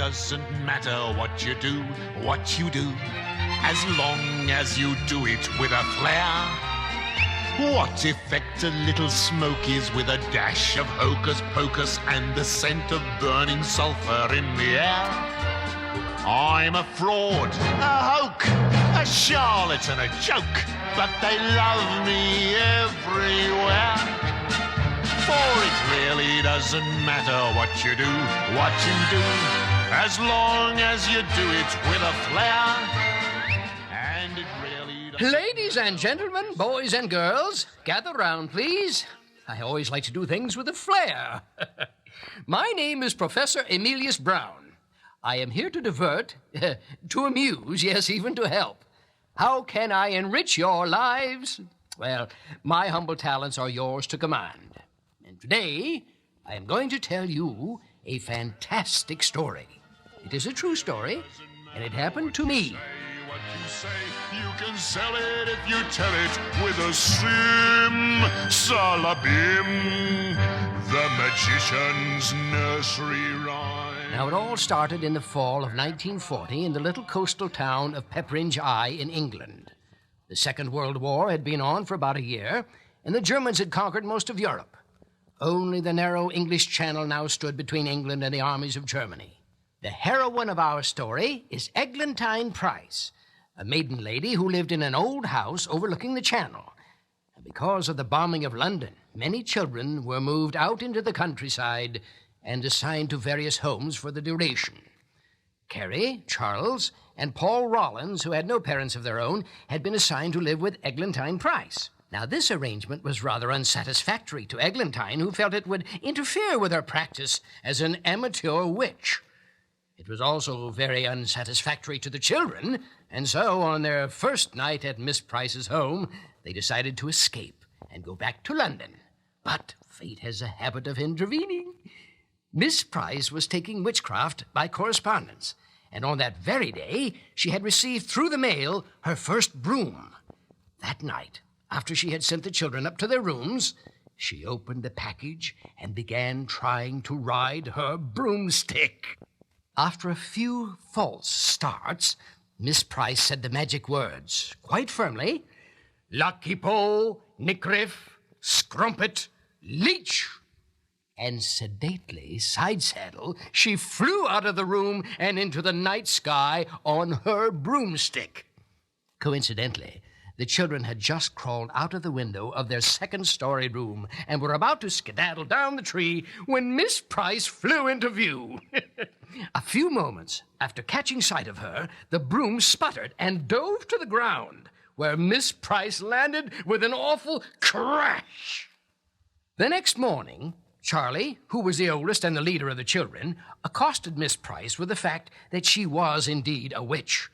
doesn't matter what you do, as long as you do it with a flair. What effect a little smoke is with a dash of hocus pocus and the scent of burning sulfur in the air. I'm a fraud, a hoke, a charlatan, a joke, but they love me everywhere. For it really doesn't matter what you do, as long as you do it with a flair. And it really doesn't... Ladies and gentlemen, boys and girls, gather round, please. I always like to do things with a flair. My name is Professor Emilius Brown. I am here to divert, to amuse, yes, even to help. How can I enrich your lives? Well, my humble talents are yours to command. And today, I am going to tell you a fantastic story. It is a true story, and it happened to me. What you say, you can sell it if you tell it with a salabim, the magician's nursery rhyme. Now, it all started in the fall of 1940 in the little coastal town of Pepperidge in England. The Second World War had been on for about a year, and the Germans had conquered most of Europe. Only the narrow English Channel now stood between England and the armies of Germany. The heroine of our story is Eglantine Price, a maiden lady who lived in an old house overlooking the Channel. And because of the bombing of London, many children were moved out into the countryside and assigned to various homes for the duration. Carrie, Charles, and Paul Rollins, who had no parents of their own, had been assigned to live with Eglantine Price. Now, this arrangement was rather unsatisfactory to Eglantine, who felt it would interfere with her practice as an amateur witch. It was also very unsatisfactory to the children, and so on their first night at Miss Price's home, they decided to escape and go back to London. But fate has a habit of intervening. Miss Price was taking witchcraft by correspondence, and on that very day, she had received through the mail her first broom. That night, after she had sent the children up to their rooms, she opened the package and began trying to ride her broomstick. After a few false starts, Miss Price said the magic words, quite firmly, Lucky Po, Nickriff, Scrumpet, Leech. And sedately, side saddle, she flew out of the room and into the night sky on her broomstick. Coincidentally, the children had just crawled out of the window of their second-story room and were about to skedaddle down the tree when Miss Price flew into view. A few moments after catching sight of her, the broom sputtered and dove to the ground, where Miss Price landed with an awful crash. The next morning, Charlie, who was the oldest and the leader of the children, accosted Miss Price with the fact that she was indeed a witch.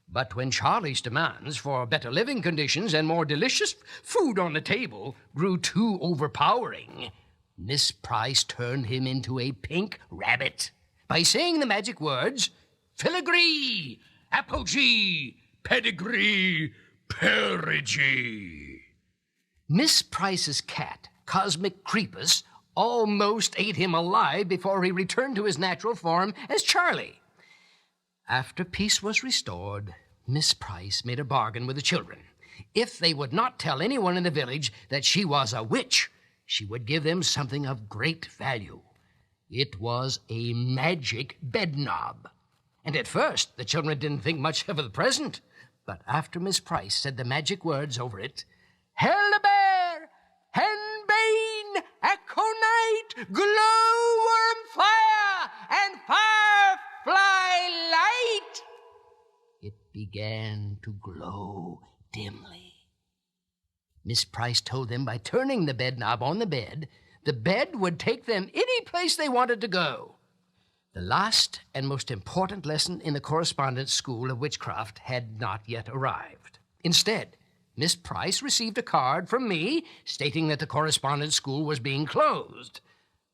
But when Charlie's demands for better living conditions and more delicious food on the table grew too overpowering, Miss Price turned him into a pink rabbit by saying the magic words, Filigree, Apogee, Pedigree, Perigee. Miss Price's cat, Cosmic Creepus, almost ate him alive before he returned to his natural form as Charlie. After peace was restored, Miss Price made a bargain with the children. If they would not tell anyone in the village that she was a witch, she would give them something of great value. It was a magic bedknob. And at first, the children didn't think much of the present. But after Miss Price said the magic words over it, Hellbear, Henbane, Aconite, Glowworm Fire, and Firefly Light, it began to glow dimly. Miss Price told them by turning the bedknob on the bed would take them any place they wanted to go. The last and most important lesson in the correspondence school of witchcraft had not yet arrived. Instead, Miss Price received a card from me stating that the correspondence school was being closed.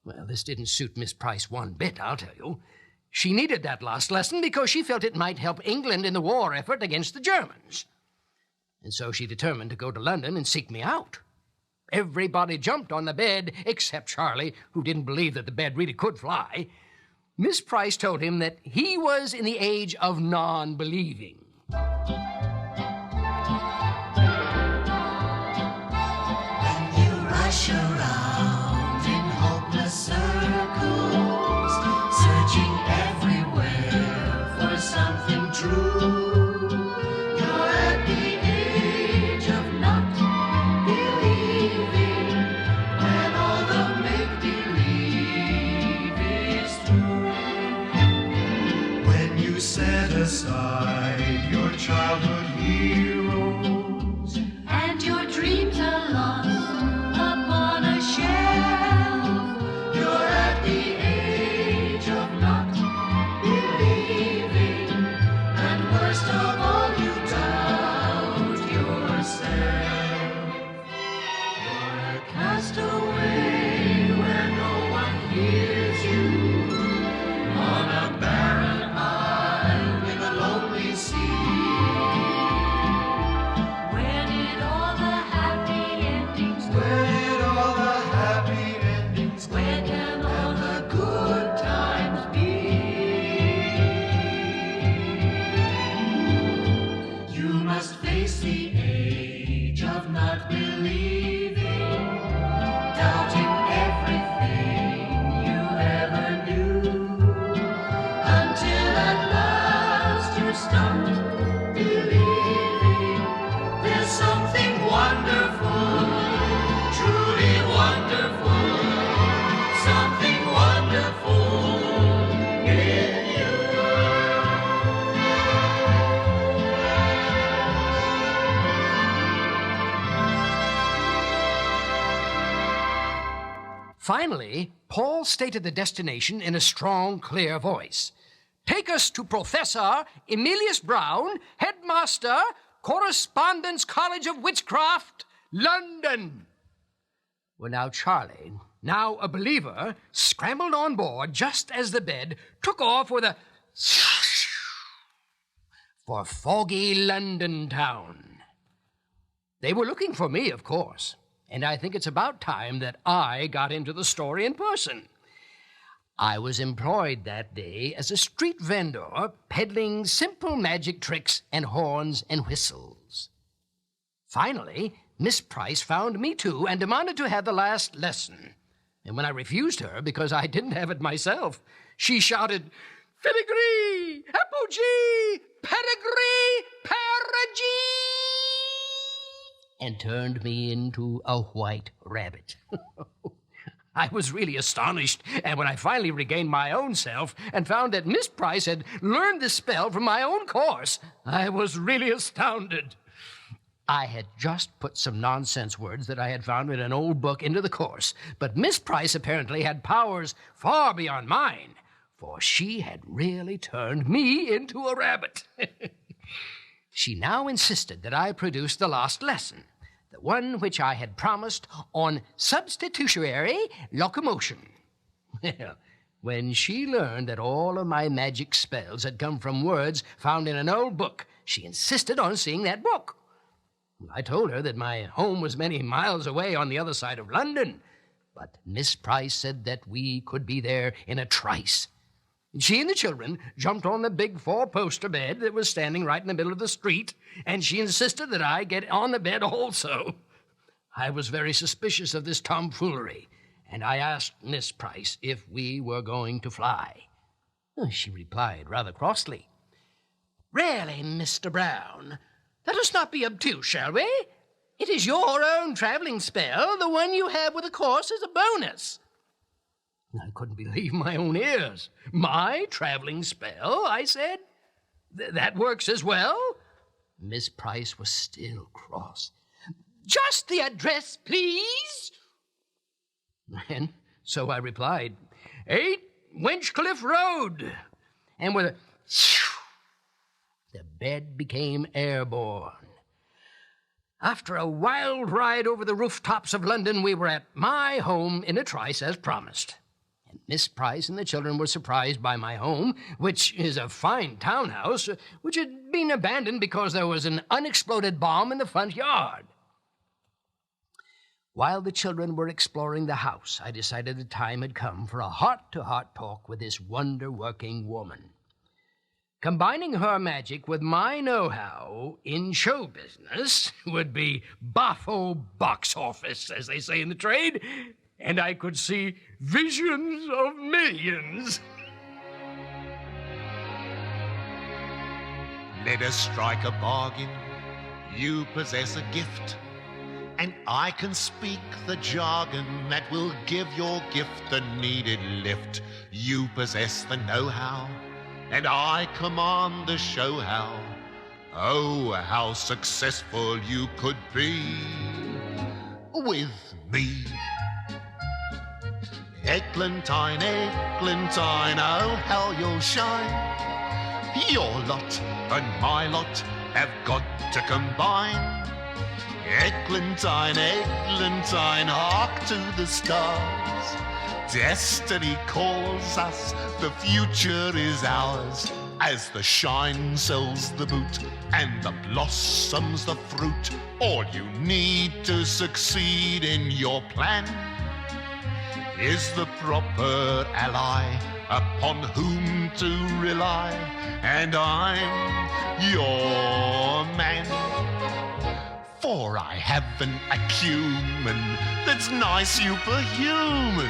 Well, this didn't suit Miss Price one bit, I'll tell you. She needed that last lesson because she felt it might help England in the war effort against the Germans. And so she determined to go to London and seek me out. Everybody jumped on the bed except Charlie, who didn't believe that the bed really could fly. Miss Price told him that he was in the age of non-believing. Rush around in hopeless circles, searching everywhere for something true. You're at the age of not believing, when all the make-believe is through. When you set aside your childhood heroes and your dreams are lost upon a shelf, you're at the age of not believing, and worst of all, you doubt yourself. You're a castaway where no one hears you, on a barren isle in a lonely sea. Where did all the happy endings go? Where can all the good times be? You must face the age of not believing, doubting everything you ever knew, until at last you start believing there's something wonderful, truly wonderful, something wonderful in you. Finally, Paul stated the destination in a strong, clear voice. Take us to Professor Emilius Brown, Headmaster, Correspondence College of Witchcraft, London. Well, now Charlie, now a believer, scrambled on board just as the bed took off with a for foggy London town. They were looking for me, of course, and I think it's about time that I got into the story in person. I was employed that day as a street vendor, peddling simple magic tricks and horns and whistles. Finally, Miss Price found me too and demanded to have the last lesson. And when I refused her because I didn't have it myself, she shouted, "Filigree, apogee, pedigree, perigee," and turned me into a white rabbit. I was really astonished, and when I finally regained my own self and found that Miss Price had learned this spell from my own course, I was really astounded. I had just put some nonsense words that I had found in an old book into the course, but Miss Price apparently had powers far beyond mine, for she had really turned me into a rabbit. She now insisted that I produce the last lesson, the one which I had promised on substitutiary locomotion. Well, when she learned that all of my magic spells had come from words found in an old book, she insisted on seeing that book. I told her that my home was many miles away on the other side of London, but Miss Price said that we could be there in a trice. She and the children jumped on the big four-poster bed that was standing right in the middle of the street, and she insisted that I get on the bed also. I was very suspicious of this tomfoolery, and I asked Miss Price if we were going to fly. She replied rather crossly, "Really, Mr. Brown, let us not be obtuse, shall we? It is your own traveling spell, the one you have with the course as a bonus." I couldn't believe my own ears. "My traveling spell?" I said. "That works as well?" Miss Price was still cross. "Just the address, please." And so I replied, 8 Winchcliffe Road. And with a the bed became airborne. After a wild ride over the rooftops of London, we were at my home in a trice as promised. And Miss Price and the children were surprised by my home, which is a fine townhouse, which had been abandoned because there was an unexploded bomb in the front yard. While the children were exploring the house, I decided the time had come for a heart-to-heart talk with this wonder-working woman. Combining her magic with my know-how in show business would be boffo box office, as they say in the trade, and I could see visions of millions. Let us strike a bargain. You possess a gift, and I can speak the jargon that will give your gift the needed lift. You possess the know-how, and I command the show-how. Oh, how successful you could be with me. Eglantine, Eglantine, oh, how you'll shine. Your lot and my lot have got to combine. Eglantine, Eglantine, hark to the stars. Destiny calls us, the future is ours. As the shine sells the boot and the blossoms the fruit, all you need to succeed in your plan is the proper ally upon whom to rely. And I'm your man, for I have an acumen that's nigh superhuman.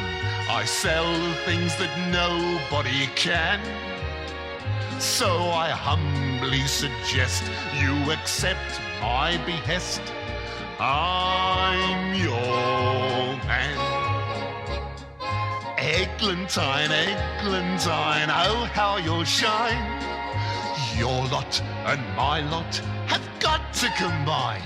I sell things that nobody can. So I humbly suggest you accept my behest. I'm your man. Eglantine, Eglantine, oh, how you'll shine. Your lot and my lot have got to combine.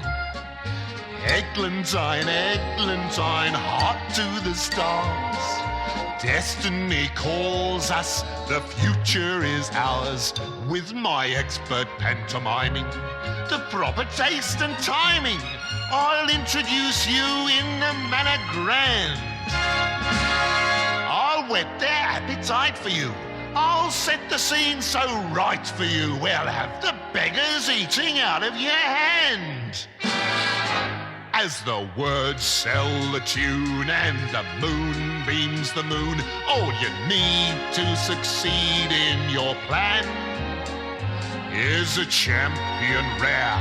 Eglantine, Eglantine, hark to the stars. Destiny calls us, the future is ours. With my expert pantomiming, the proper taste and timing, I'll introduce you in a manner grand. I'll whet their appetite for you. I'll set the scene so right for you. We'll have the beggars eating out of your hand. As the words sell the tune and the moon beams the moon, all you need to succeed in your plan is a champion rare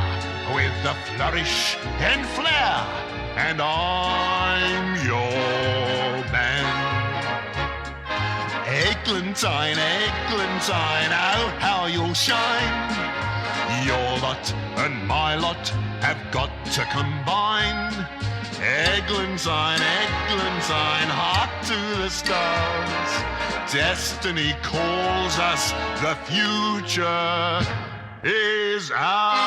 with the flourish and flair. And I'm your man. Eglantine, Eglantine, oh, how you'll shine. Your lot and my lot have got to combine. Eglantine, Eglantine, hark to the stars. Destiny calls us, the future is ours.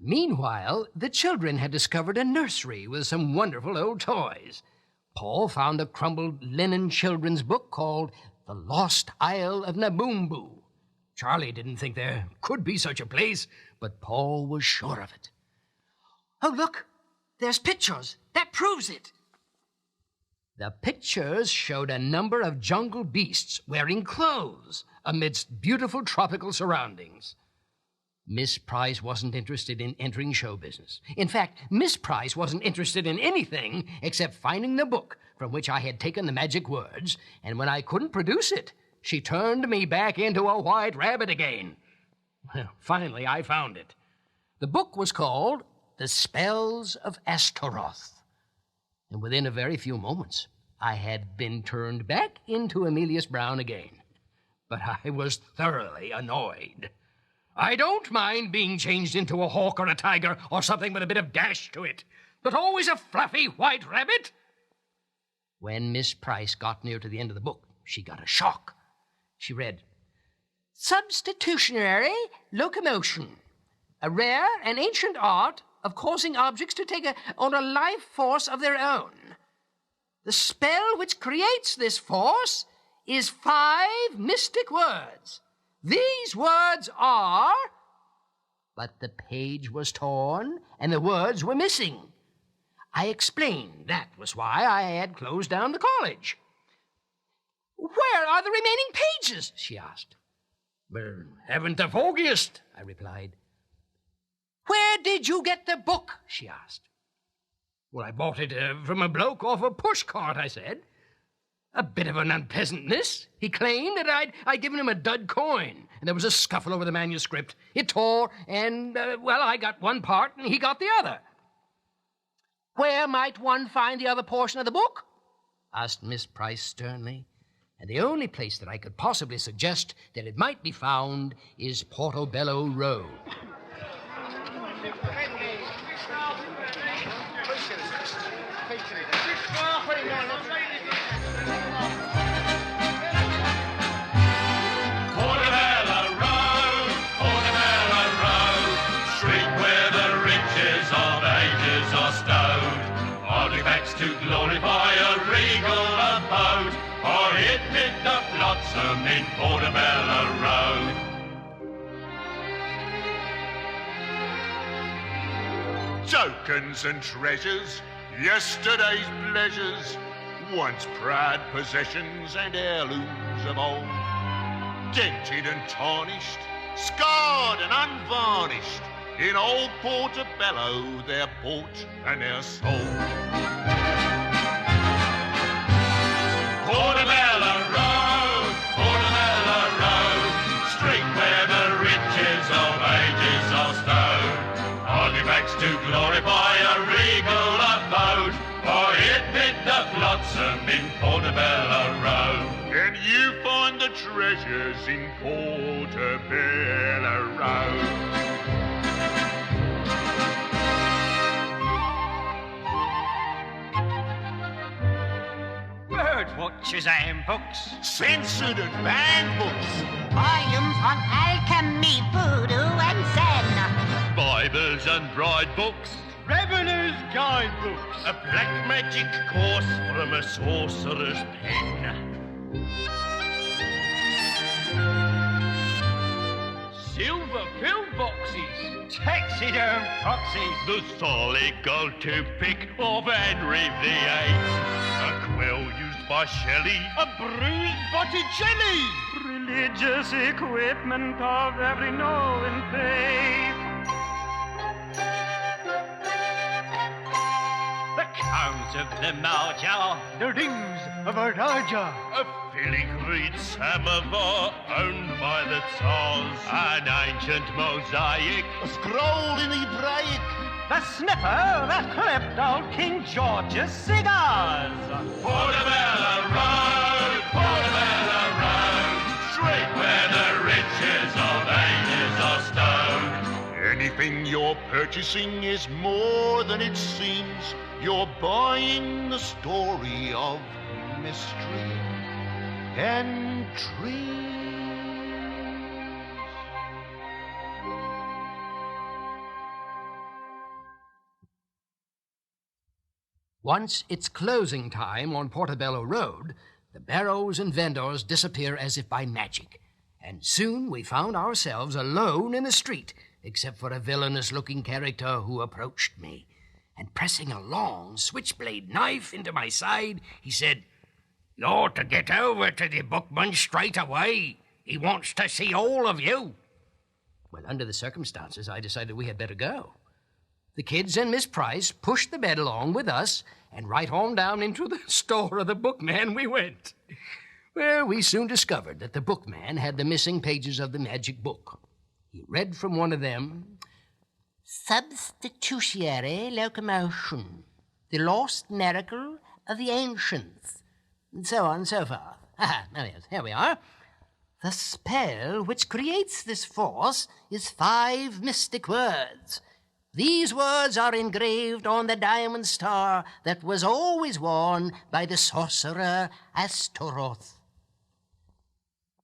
Meanwhile, the children had discovered a nursery with some wonderful old toys. Paul found a crumbled linen children's book called The Lost Isle of Naboombu. Charlie didn't think there could be such a place, but Paul was sure of it. Oh, look, there's pictures. That proves it. The pictures showed a number of jungle beasts wearing clothes amidst beautiful tropical surroundings. Miss Price wasn't interested in entering show business. In fact, Miss Price wasn't interested in anything except finding the book from which I had taken the magic words, and when I couldn't produce it, she turned me back into a white rabbit again. Well, finally, I found it. The book was called The Spells of Astaroth, and within a very few moments, I had been turned back into Emilius Brown again. But I was thoroughly annoyed. I don't mind being changed into a hawk or a tiger or something with a bit of dash to it, but always a fluffy white rabbit. When Miss Price got near to the end of the book, she got a shock. She read, Substitutiary Locomotion, a rare and ancient art of causing objects to take on a life force of their own. The spell which creates this force is 5 mystic words. These words are... But the page was torn, and the words were missing. I explained that was why I had closed down the college. Where are the remaining pages? She asked. Well, haven't the foggiest, I replied. Where did you get the book? She asked. Well, I bought it from a bloke off a pushcart, I said. A bit of an unpleasantness. He claimed that I'd given him a dud coin, and there was a scuffle over the manuscript. It tore, and, I got one part, and he got the other. Where might one find the other portion of the book? Asked Miss Price sternly. And the only place that I could possibly suggest that it might be found is Portabello Road. To glorify a regal abode, or it picked up blossom in Portabello Road. Tokens and treasures, yesterday's pleasures, once proud possessions and heirlooms of old, dented and tarnished, scarred and unvarnished, in old Portabello they're bought and they're sold. Portabello Road, Portabello Road, street where the riches of ages are stowed, artifacts to glorify a regal abode, for it picked up blossom in Portabello Road. And you find the treasures in Portabello Road. Watches and books, Censored and banned books, volumes on alchemy, voodoo, and zen. Bibles and bride books, Reveler's Guidebooks, a black magic course from a sorcerer's pen. silver pill boxes, taxiderm proxies, The solid gold toothpick of Henry VIII, a quill used by Shelley, a bruised Botticelli, religious equipment of every knowing faith. the cones of the Mahja, The rings of a Raja. a filigree samovar owned by the Tsars, an ancient mosaic, a scroll in Hebraic, The sniffer that clipped old King George's cigars. Portabello Road, Portabello Road, street where the riches of ages are stowed. Anything you're purchasing is more than it seems. You're buying the story of mystery and dreams. Once it's closing time on Portabello Road, the barrows and vendors disappear as if by magic, and soon we found ourselves alone in the street, except for a villainous-looking character who approached me. And pressing a long switchblade knife into my side, he said, "You ought to get over to the bookman straight away. He wants to see all of you." Well, under the circumstances, I decided we had better go. The kids and Miss Price pushed the bed along with us, and right on down into the store of the bookman we went. Well, we soon discovered that the bookman had the missing pages of the magic book. He read from one of them, "Substitutiary Locomotion, the lost miracle of the ancients," and so on and so forth. Here we are. "The spell which creates this force is 5 mystic words. These words are engraved on the diamond star that was always worn by the sorcerer Astaroth."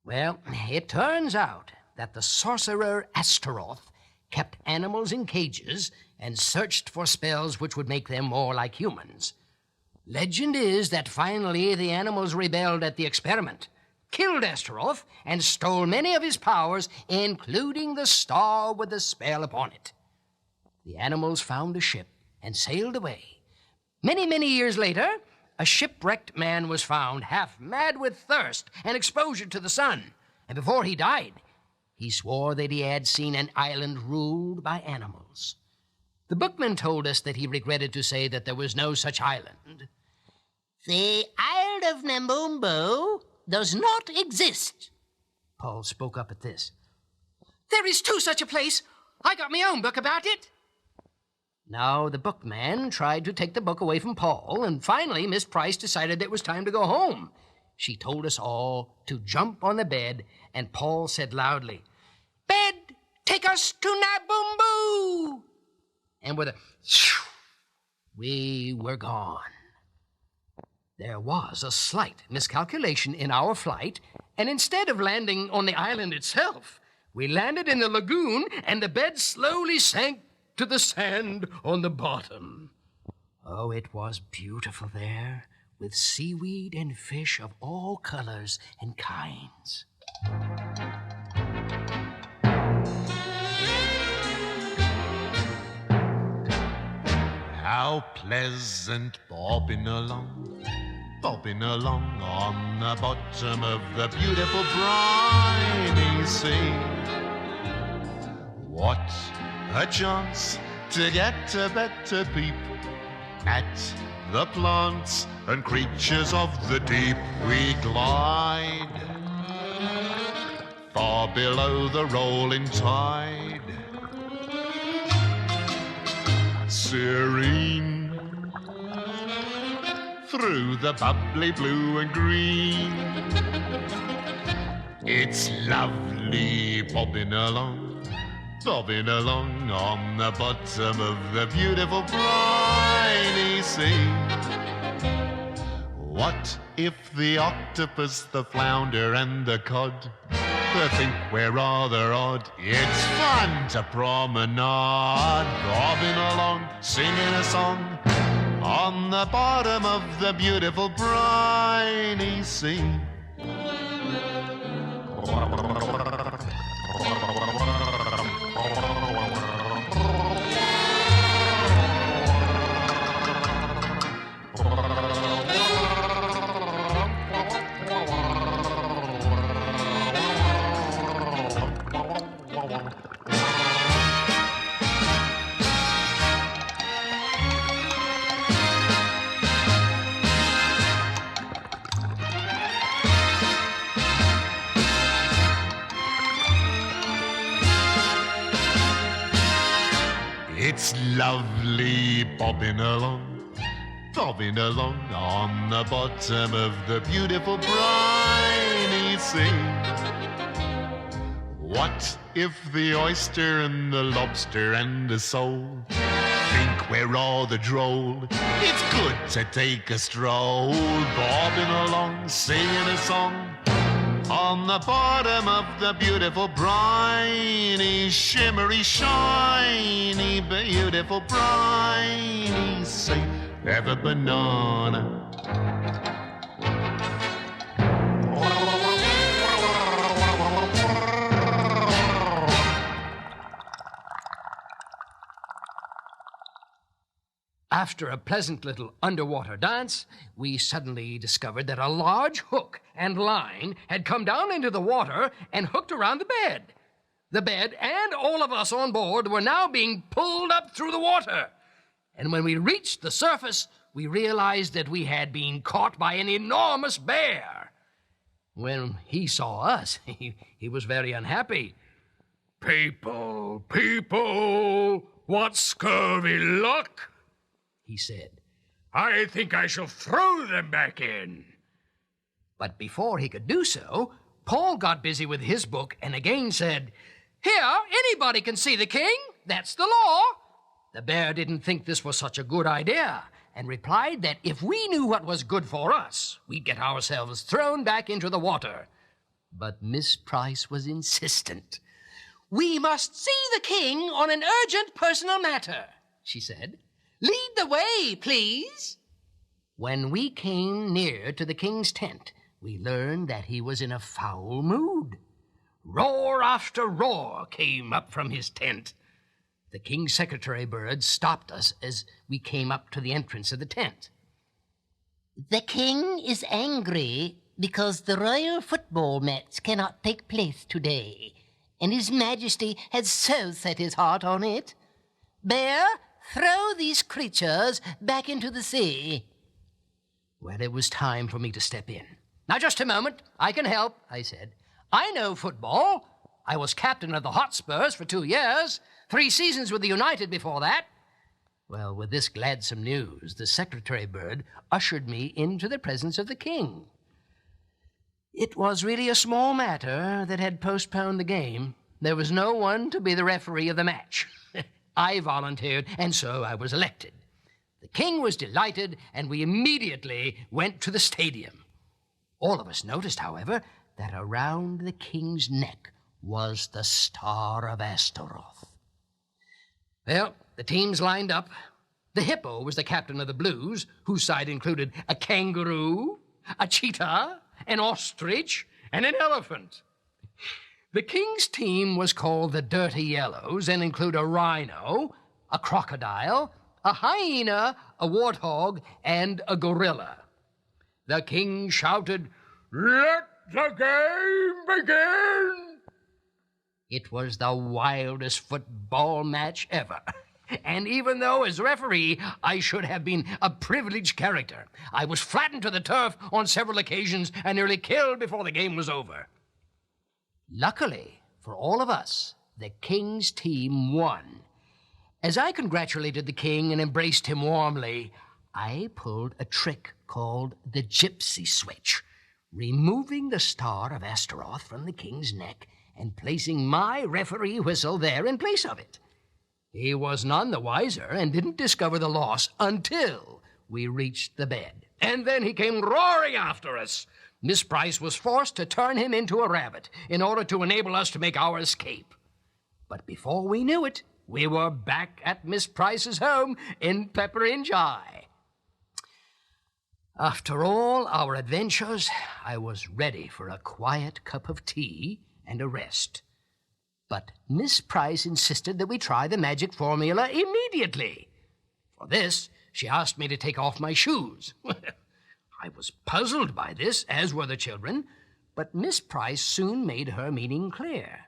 Well, it turns out that the sorcerer Astaroth kept animals in cages and searched for spells which would make them more like humans. Legend is that finally the animals rebelled at the experiment, killed Astaroth, and stole many of his powers, including the star with the spell upon it. The animals found a ship and sailed away. Many, many years later, a shipwrecked man was found, half mad with thirst and exposure to the sun. And before he died, He swore that he had seen an island ruled by animals. The bookman told us that he regretted to say that there was no such island. The Isle of Namumbo does not exist. Paul spoke up at this. There is too such a place. I got my own book about it. Now, the bookman tried to take the book away from Paul, and finally Miss Price decided it was time to go home. She told us all to jump on the bed, and Paul said loudly, Bed, take us to Nabumbu. And with a we were gone. There was a slight miscalculation in our flight, and instead of landing on the island itself, we landed in the lagoon, and the bed slowly sank to the sand on the bottom. Oh, it was beautiful there, with seaweed and fish of all colors and kinds. How pleasant bobbing along on the bottom of the beautiful briny sea. What a chance to get a better peep at the plants and creatures of the deep. We glide far below the rolling tide, serene through the bubbly blue and green. It's lovely bobbing along on the bottom of the beautiful briny sea. What if the octopus, the flounder, and the cod think we're rather odd? It's fun to promenade, bobbing along, singing a song on the bottom of the beautiful briny sea. It's lovely bobbing along on the bottom of the beautiful briny sea. What if the oyster and the lobster and the sole think we're rather droll? It's good to take a stroll, bobbing along, singing a song on the bottom of the beautiful briny, shimmery, shiny, beautiful briny sea. Have a banana. After a pleasant little underwater dance, we suddenly discovered that a large hook and line had come down into the water and hooked around the bed. The bed and all of us on board were now being pulled up through the water. And when we reached the surface, we realized that we had been caught by an enormous bear. When he saw us, he was very unhappy. "People, what scurvy luck," he said. "I think I shall throw them back in." But before he could do so, Paul got busy with his book and again said, "Here, anybody can see the king. That's the law." The bear didn't think this was such a good idea and replied that if we knew what was good for us, we'd get ourselves thrown back into the water. But Miss Price was insistent. "We must see the king on an urgent personal matter," she said. "Lead the way, please." When we came near to the king's tent, we learned that he was in a foul mood. Roar after roar came up from his tent. The king's secretary bird stopped us as we came up to the entrance of the tent. The king is angry because the royal football match cannot take place today. and His Majesty had so set his heart on it. Bear, throw these creatures back into the sea. Well, it was time for me to step in. Now, just a moment. I can help, I said. I know football. I was captain of the Hotspurs for 2 years, 3 seasons with the United before that. Well, with this gladsome news, the secretary bird ushered me into the presence of the king. It was really a small matter that had postponed the game. There was no one to be the referee of the match. I volunteered, and so I was elected. The king was delighted, and we immediately went to the stadium. All of us noticed, however, that around the king's neck was the Star of Astaroth. Well, the teams lined up. The hippo was the captain of the Blues, whose side included a kangaroo, a cheetah, an ostrich, and an elephant. The king's team was called the Dirty Yellows and include a rhino, a crocodile, a hyena, a warthog, and a gorilla. The king shouted, "Let the game begin!" It was the wildest football match ever. And even though, as referee, I should have been a privileged character, I was flattened to the turf on several occasions and nearly killed before the game was over. Luckily for all of us, the king's team won. As I congratulated the king and embraced him warmly, I pulled a trick called the gypsy switch, removing the Star of Astaroth from the king's neck and placing my referee whistle there in place of it. He was none the wiser and didn't discover the loss until we reached the bed. And then he came roaring after us. Miss Price was forced to turn him into a rabbit in order to enable us to make our escape. But before we knew it, we were back at Miss Price's home in Pepperidge High. After all our adventures, I was ready for a quiet cup of tea and a rest. But Miss Price insisted that we try the magic formula immediately. For this, she asked me to take off my shoes. I was puzzled by this, as were the children, but Miss Price soon made her meaning clear.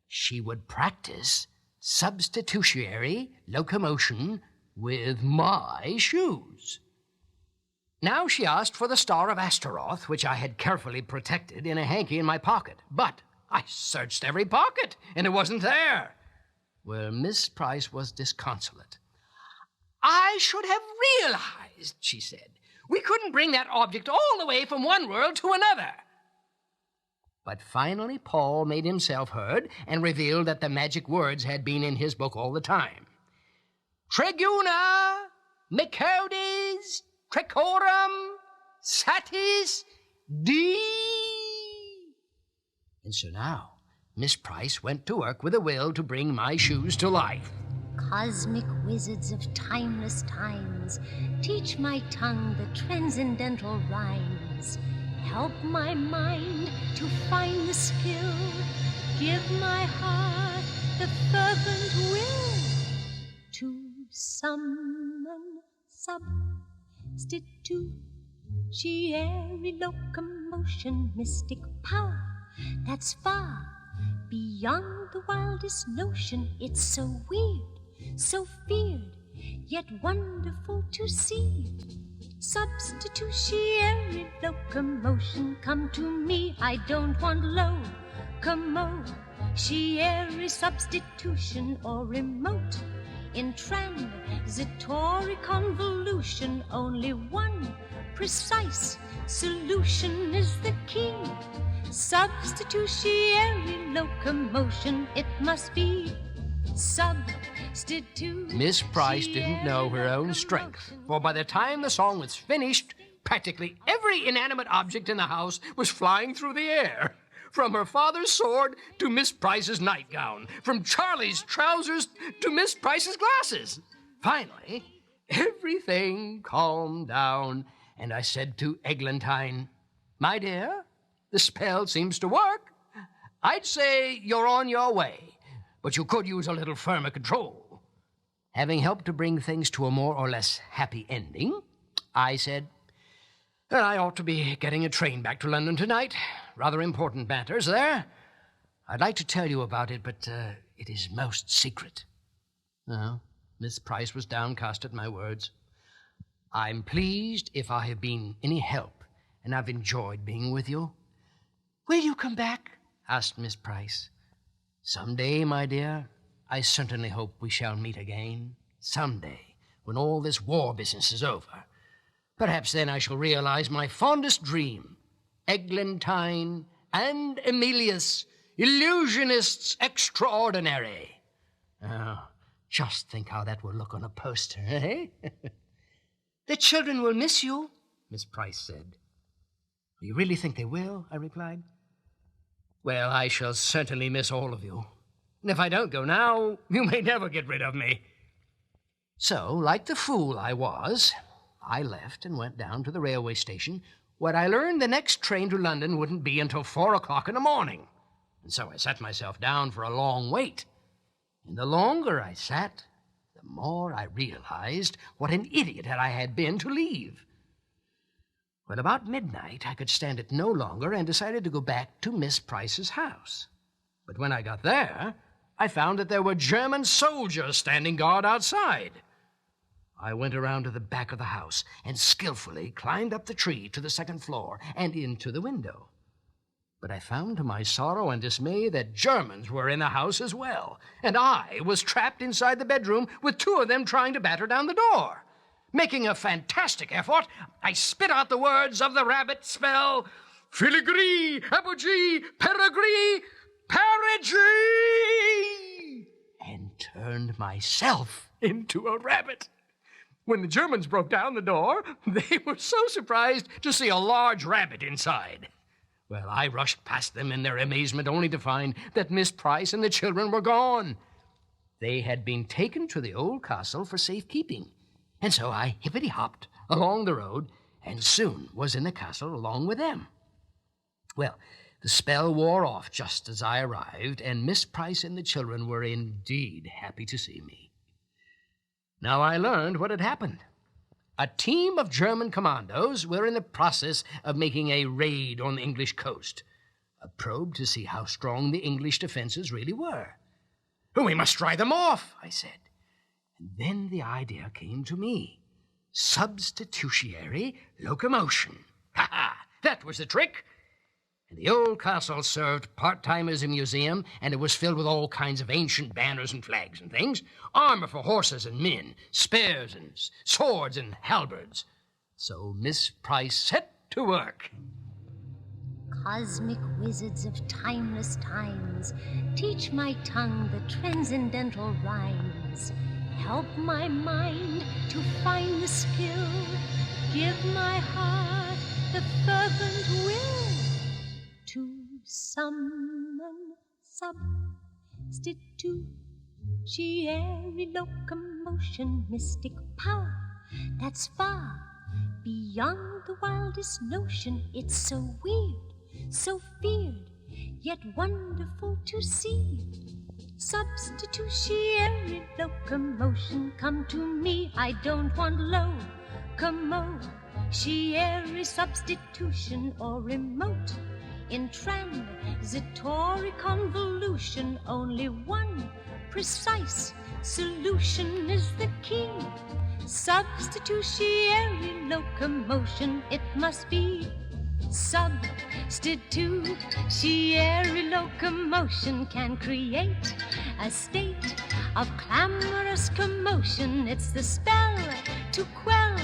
She would practice substitutiary locomotion with my shoes. Now she asked for the Star of Astaroth, which I had carefully protected in a hanky in my pocket. But I searched every pocket, and it wasn't there. Well, Miss Price was disconsolate. "I should have realized," she said. "We couldn't bring that object all the way from one world to another." But finally Paul made himself heard and revealed that the magic words had been in his book all the time. Treguna, Micodes, Trecorum, Satis, D. And so now Miss Price went to work with a will to bring my shoes to life. Cosmic wizards of timeless times, teach my tongue the transcendental rhymes. Help my mind to find the skill. Give my heart the fervent will to summon substitutiary locomotion, mystic power that's far beyond the wildest notion. It's so weird, so feared, yet wonderful to see. Substitutiary locomotion, come to me. I don't want locomotiary substitution or remote in transitory convolution. Only one precise solution is the key. Substitutiary locomotion, it must be substitute. Miss Price didn't know her own strength, for by the time the song was finished, practically every inanimate object in the house was flying through the air. From her father's sword to Miss Price's nightgown, from Charlie's trousers to Miss Price's glasses. Finally, everything calmed down, and I said to Eglantine, "My dear, the spell seems to work. I'd say you're on your way, but you could use a little firmer control." Having helped to bring things to a more or less happy ending, I said, "I ought to be getting a train back to London tonight. Rather important matters there. I'd like to tell you about it, but it is most secret. Oh, Miss Price was downcast at my words. I'm pleased if I have been any help, and I've enjoyed being with you. Will you come back? Asked Miss Price. Someday, my dear, I certainly hope we shall meet again. Someday, when all this war business is over. Perhaps then I shall realize my fondest dream. Eglantine and Emilius, illusionists extraordinary. Oh, just think how that will look on a poster, eh? The children will miss you, Miss Price said. You really think they will? I replied. Well, I shall certainly miss all of you. And if I don't go now, you may never get rid of me. So, like the fool I was, I left and went down to the railway station, where I learned the next train to London wouldn't be until 4 o'clock in the morning. And so I sat myself down for a long wait. And the longer I sat, the more I realized what an idiot I had been to leave. Well, about midnight, I could stand it no longer and decided to go back to Miss Price's house. But when I got there, I found that there were German soldiers standing guard outside. I went around to the back of the house and skillfully climbed up the tree to the 2nd floor and into the window. But I found to my sorrow and dismay that Germans were in the house as well, and I was trapped inside the bedroom with 2 of them trying to batter down the door. Making a fantastic effort, I spit out the words of the rabbit spell, Filigree, Apogee, Perigee, Perigee, and turned myself into a rabbit. When the Germans broke down the door, they were so surprised to see a large rabbit inside. Well, I rushed past them in their amazement, only to find that Miss Price and the children were gone. They had been taken to the old castle for safekeeping. And so I hippity-hopped along the road and soon was in the castle along with them. Well, the spell wore off just as I arrived, and Miss Price and the children were indeed happy to see me. Now I learned what had happened. A team of German commandos were in the process of making a raid on the English coast, a probe to see how strong the English defenses really were. We must drive them off, I said. And then the idea came to me. Substitutiary locomotion. Ha-ha! That was the trick. And the old castle served part-time as a museum, and it was filled with all kinds of ancient banners and flags and things, armor for horses and men, spears and swords and halberds. So Miss Price set to work. Cosmic wizards of timeless times, teach my tongue the transcendental rhymes. Help my mind to find the skill. Give my heart the fervent will to summon substitutiary locomotion, mystic power that's far beyond the wildest notion. It's so weird, so feared, yet wonderful to see. Substitutiary locomotion, come to me. I don't want locomotiary substitution or remote in transitory convolution. Only one precise solution is the key. Substitutiary locomotion, it must be. Substitutiary locomotion can create a state of clamorous commotion. It's the spell to quell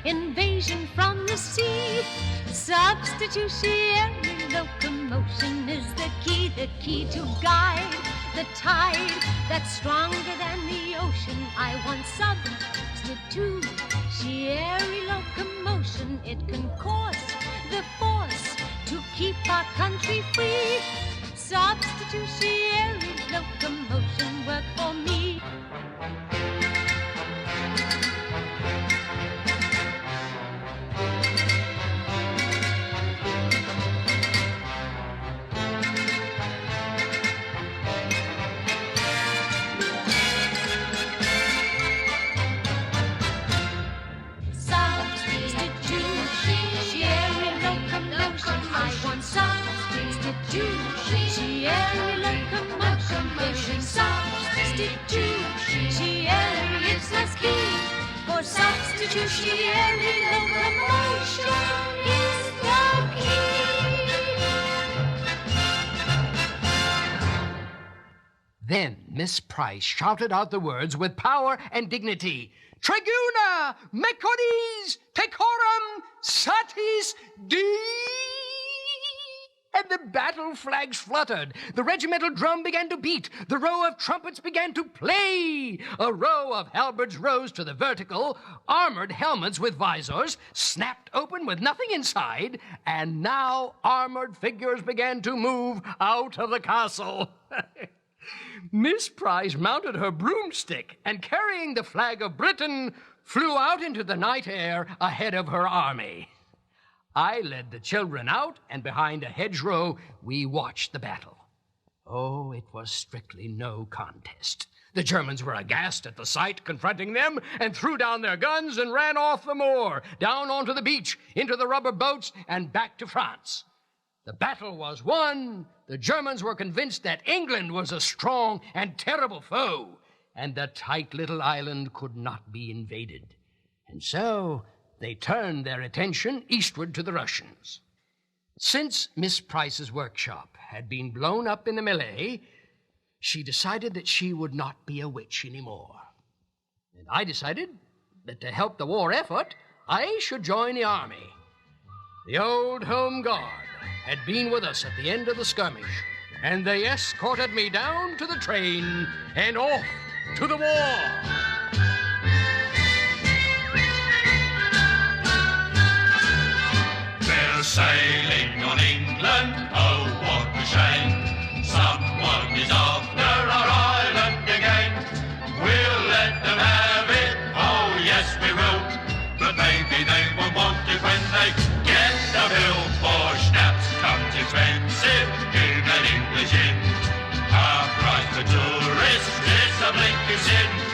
invasion from the sea. Substitutiary locomotion is the key to guide the tide that's stronger than the ocean. I want substitutiary locomotion. It can cause the force to keep our country free. Substitutiary locomotion, work for me. Substitutiary for substitutiary locomotion is the key. Then Miss Price shouted out the words with power and dignity. Tribuna, Mecodes, Pecorum, Satis, Dei. And the battle flags fluttered. The regimental drum began to beat. The row of trumpets began to play. A row of halberds rose to the vertical. Armored helmets with visors snapped open with nothing inside. And now armored figures began to move out of the castle. Miss Price mounted her broomstick and, carrying the flag of Britain, flew out into the night air ahead of her army. I led the children out, and behind a hedgerow, we watched the battle. Oh, it was strictly no contest. The Germans were aghast at the sight confronting them and threw down their guns and ran off the moor, down onto the beach, into the rubber boats, and back to France. The battle was won. The Germans were convinced that England was a strong and terrible foe, and the tight little island could not be invaded. And so they turned their attention eastward to the Russians. Since Miss Price's workshop had been blown up in the melee, she decided that she would not be a witch anymore. And I decided that to help the war effort, I should join the army. The old Home Guard had been with us at the end of the skirmish, and they escorted me down to the train and off to the war. They're sailing on England, oh what a shame. Someone is after our island again. We'll let them have it, oh yes we will. But maybe they won't want it when they get the bill. For schnapps comes expensive in an English inn. Our price for tourists is a blinking sin.